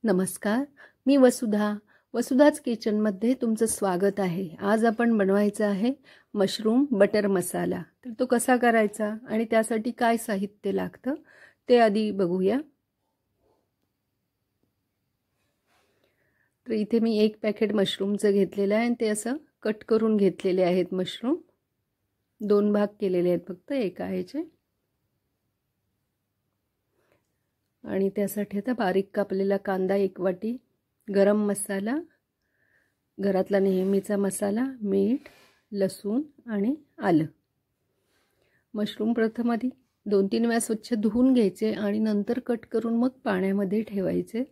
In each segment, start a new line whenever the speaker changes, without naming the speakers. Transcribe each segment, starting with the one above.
नमस्कार, मी वसुधाच किचनमध्ये तुमचं स्वागत आहे। आज आपण बनवायचा आहे मशरूम बटर मसाला। तर तो कसा करायचा आणि त्यासाठी काय साहित्य लागतं ते आधी बघूया। तर इथे मी एक पॅकेट मशरूमचं घेतलेलं आहे आणि ते असं कट करून घेतलेले आहेत। मशरूम दोन भाग केलेले आहेत फक्त एका ह्याचे, आणि त्यासाठी आता बारीक कापलेला कांदा एक वाटी, गरम मसाला, घरातला नेहमीचा मसाला, मीठ, लसूण आणि आलं। मशरूम प्रथम आधी 2-3 वेळा स्वच्छ धुवून घ्यायचे आणि नंतर कट करून मग पाण्यामध्ये ठेवायचे।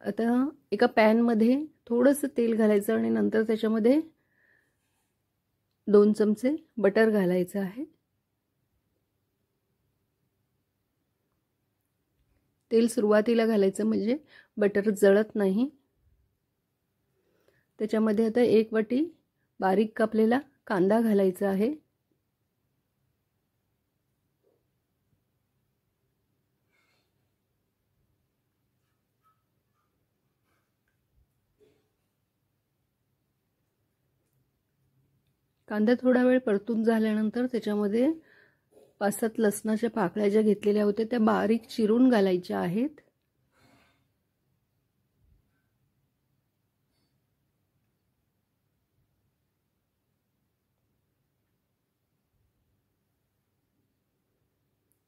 आता एका पॅन मध्ये थोडंसं तेल घालायचं आणि नंतर त्याच्यामध्ये 2 चमचे बटर घालायचं आहे। तेल सुरुवातीला घालायचं म्हणजे बटर जळत नाही। त्याच्यामध्ये आता एक वाटी बारीक कापलेला कांदा घालायचा आहे। कांदा थोडा वेळ परतून झाल्यानंतर त्याच्यामध्ये 5-7 लसणाच्या पाकळ्या ज्या घेतलेल्या होत्या त्या बारीक चिरून घालायच्या आहेत।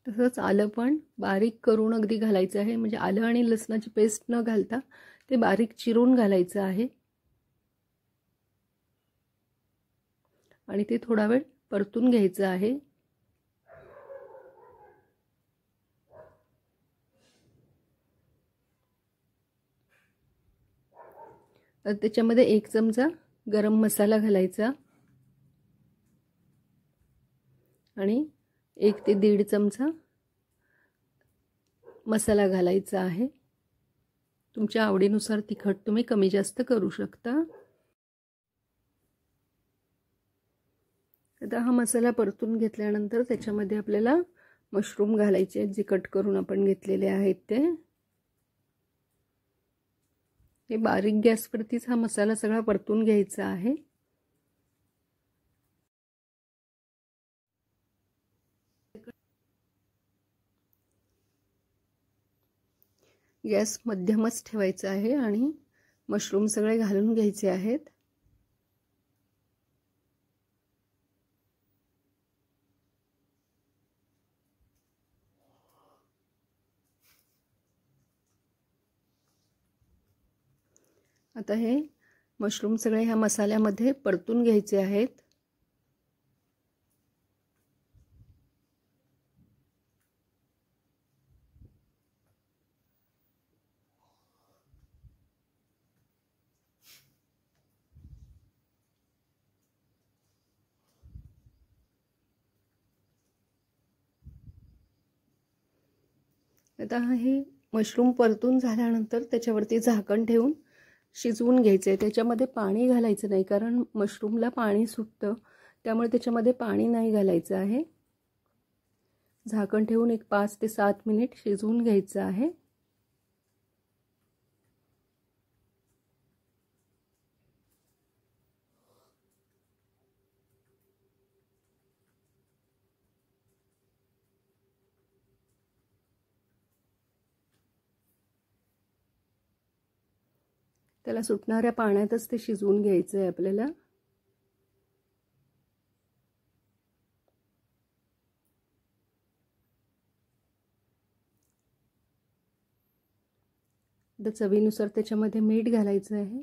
तसंच आलं पण बारीक करून अगदी घालायचं आहे, म्हणजे आलं आणि लसणाची पेस्ट न घालता ते बारीक चिरून घालायचं आहे आणि ते थोडा वेळ परतून घ्यायचं आहे। त्याच्यामध्ये 1 चमचा गरम मसाला घालायचा आणि 1 ते 1.5 चमचा मसाला घालायचा आहे। तुमच्या आवडीनुसार तिखट तुम्ही कमी जास्त करू शकता। आता हा मसाला परतून घेतल्यानंतर त्याच्यामध्ये आपल्याला मशरूम घालायचे जे कट करून आपण घेतलेले आहेत ते बारीक गॅसवरतीच हा मसाला सगळा परतून घ्यायचा आहे। गॅस मध्यमच ठेवायचा आहे आणि मशरूम सगळे घालून घ्यायचे आहेत। आता हे मशरूम सगळे ह्या मसाल्यामध्ये परतून घ्यायचे आहेत। आता हे मशरूम परतून झाल्यानंतर त्याच्यावरती झाकण ठेवून शिजवून घ्यायचे। त्याच्यामध्ये पाणी घालायचं नाही कारण मशरूमला पाणी सुटतं, त्यामुळे त्याच्यामध्ये पाणी नाही घालायचं आहे। झाकण ठेवून एक 5 ते 7 मिनिट शिजवून घ्यायचं आहे। त्याला सुटणाऱ्या पाण्यातच ते शिजवून घ्यायचं आहे आपल्याला। आता चवीनुसार त्याच्यामध्ये मीठ घालायचं आहे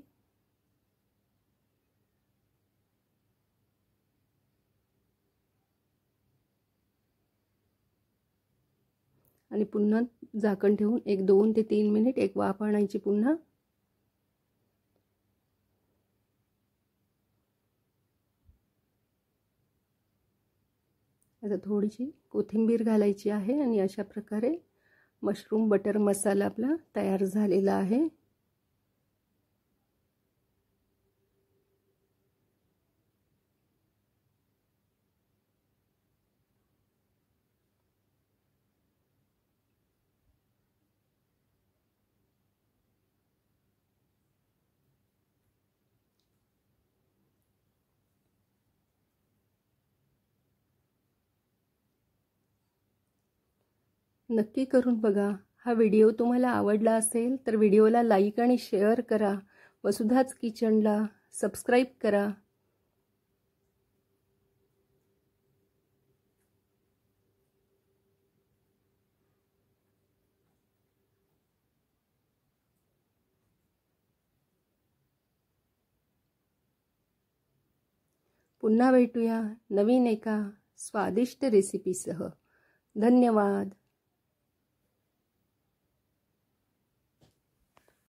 आणि पुन्हा झाकण ठेवून एक 2 ते 3 मिनिट एक वाफ आणायची पुन्हा। आता थोडीशी कोथिंबीर घालायची आहे आणि अशा प्रकारे मशरूम बटर मसाला आपला तयार झालेला आहे। नक्की करून बघा. हा व्हिडिओ तुम्हाला आवडला असेल तर व्हिडिओला लाईक आणि शेअर करा. वसुधाच किचनला सबस्क्राईब करा. पुन्हा भेटूया नवीन एका स्वादिष्ट रेसिपीसह. धन्यवाद.